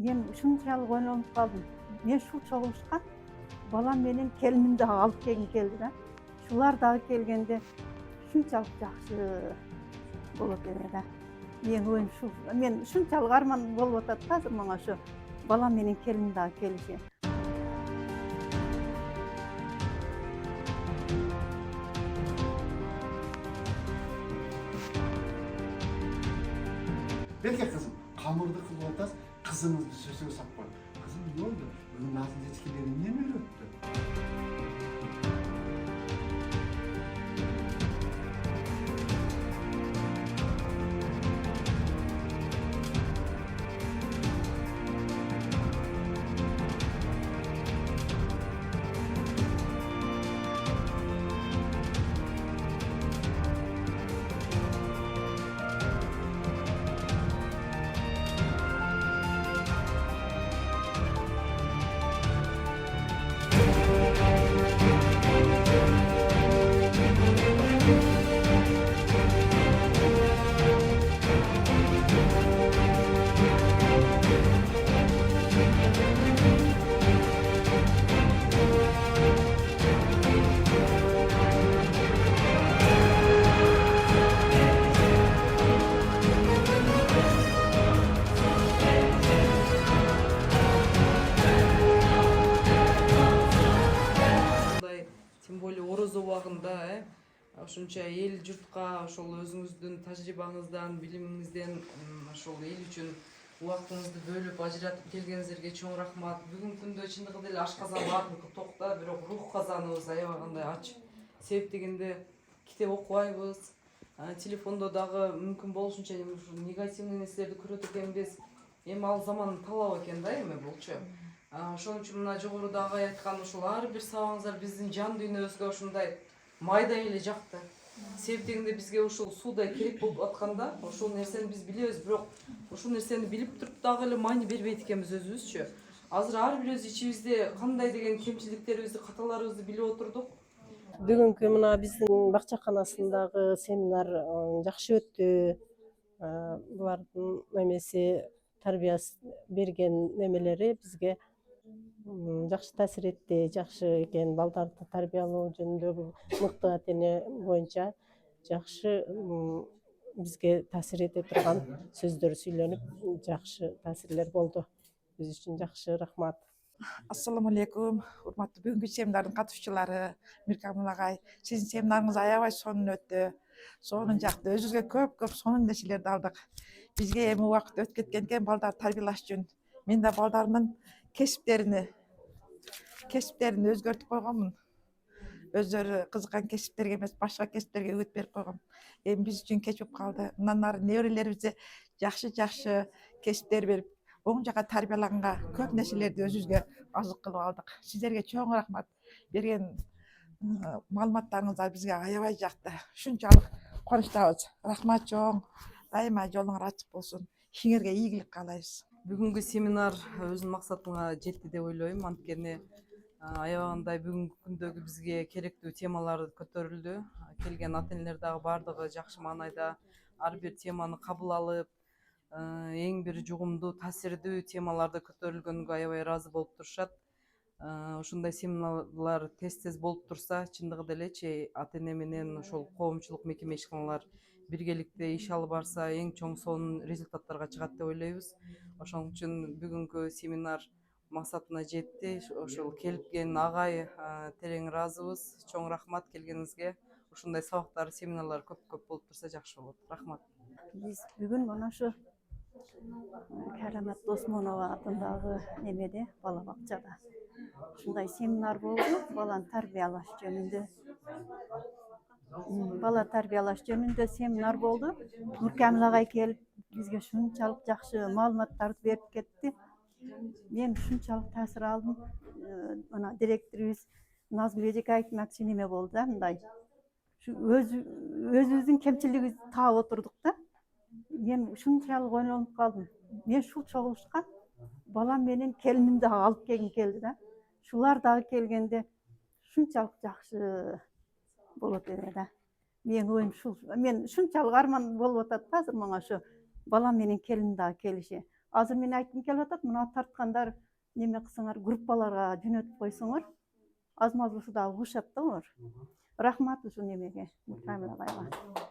мен ушунчалык ойлонуп калдым. Мен ушул чогулушка балам менен келиним дагы алып келгим келди да. Шулар дагы келгенде ушунчалык жакшы болот эле да. Менин оюм ушул. Мен ушунчалык арман болуп атат да азыр мага ошо балам менен келиним дагы келиши. Berke kızım, hamurda kılıp atası, kızınızı söze sapar. Kızım ne oldu? Bugün Nazlı yetkilerini niye mi öğretti? Тем более орозо убагында ошончо эл журтка ошол өзүңүздүн тажрыйбаңыздан билимиңизден ошол эл үчүн убактыңызды бөлүп ажыратып келгениңиздерге чоң рахмат. Бүгүнкү күндө чындыгында эле ашказан баардыгы токто, бирок рух казаныбыз аябагандай ач. Себеп дегенде китеп окубайбыз, телефондо дагы мүмкүн болушунча негативный нерселерди көрөт экенбиз. Эми ал замандын талабы экен да эми булчу. Ошон үчүн мына жогорудагы айткан ушул ар бир сабаңыздар биздин жан дүйнөбүзгө ушундай майдай эле жакты. Себеп дегенде бизге ушул суудай керек болуп атканда ошол нерсени биз билебиз, бирок ушул нерсени билип туруп дагы эле маани бербейт экенбиз өзүбүзчү. Азыр ар бирибиз ичибизде кандай деген кемчиликтерибизди, каталарыбызды билип отурдук. Бүгүнкү мына биздин бакчаканасындагы семинар жакшы өттү. Булардын эмеси тарбиясы берген немелери бизге жакшы таасир этти, жакшы экен. Балдарды тарбиялоо жөнүндөгү мыкты ата-эне боюнча жакшы бизге таасир эте турган сөздөр сүйлөнүп, жакшы таасирлер болду. Биз үчүн жакшы, рахмат. Ассаламу алейкум, урматтуу бүгүнкү семинардын катышуучулары, Миркамыл агай, сиздин семинарыңыз аябай сонун өттү. Сонун жакты, өзүбүзгө көп сонун нерселерди алдык. Бизге эми убакыт өтүп кеткен экен балдарды тарбиялаш үчүн. Мен да балдарымдын кесиптерин өзгөртүп койгонмун. Өздөрү кызыккан кесиптерге эмес, башка кесиптерге үгүт берип койгом. Эми биз үчүн кеч болуп калды. Мындан ары неберелерибизге жакшы кесиптер берип, оң жака тарбиялаганга көп нерселерди өзүбүзгө азык кылып алдык. Сиздерге чоң рахмат. Берген маалыматтарыңыздар бизге аябай жакты. Ушунчалык кубанычтабыз. Рахмат чоң. Дайыма жолуңар ачык болсун. Ишиңерге ийгилик каалайбыз. Бүгүнкү семинар өзүнүн максатына жетти деп ойлойм. Анткени аябагандай бүгүнкү күндөгү бизге керектүү темалар көтөрүлдү. Келген ата-энелер дагы баардыгы жакшы маанайда ар бир теманы кабыл алып, эң бир жугумдуу, таасирдүү темаларды көтөрүлгөнгө аябай ыраазы болуп турушат. Ушундай семинарлар тез болуп турса, чындыгында элечи ата-эне менен ошол коомчулук мекеме ишканалар биргеликте иш алып барса, эң чоң сонун результаттарга чыгат деп ойлойбуз. Ошон үчүн бүгүнкү семинар максатына жетти. Ошол келген агай терең ыраазыбыз. Чоң рахмат келгениңизге. Ушундай сабактар, семинарлар көп болуп турса жакшы болот. Рахмат. Биз бүгүн мына ошо Карамат Досмонова атындагы немеде, бала бакчада ушундай семинар болду. Баланы тарбиялаш жөнүндө. Бала тарбиялаш жөнүндө семинар болду. Нуркамил агай келип, бизге ушунчалык жакшы маалыматтарды берип кетти. Мен ушунчалык таасир алдым. Мына директорубуз Назгүл Эжекаевдин акчы неме болду да, мындай. Өзүбүздүн кемчилигибизди таап отурдук да. Мен ушунчалык ойлонуп калдым. Мен ушул чогулушка балам менен келиним дагы алып келгим келди да. Шулар дагы келгенде ушунчалык жакшы болот эле да. Менин оюм ушул. Мен ушунчалык арман болуп атат азыр мага ошо балам менен келиним дагы келиши. Азыр мен айткым келип атат, мына тарткандар неме кылсаңар, группаларга жөнөтүп койсоңор, аз маз болсо да угушат да алар. Рахмат ушул немеге, Камил агайга.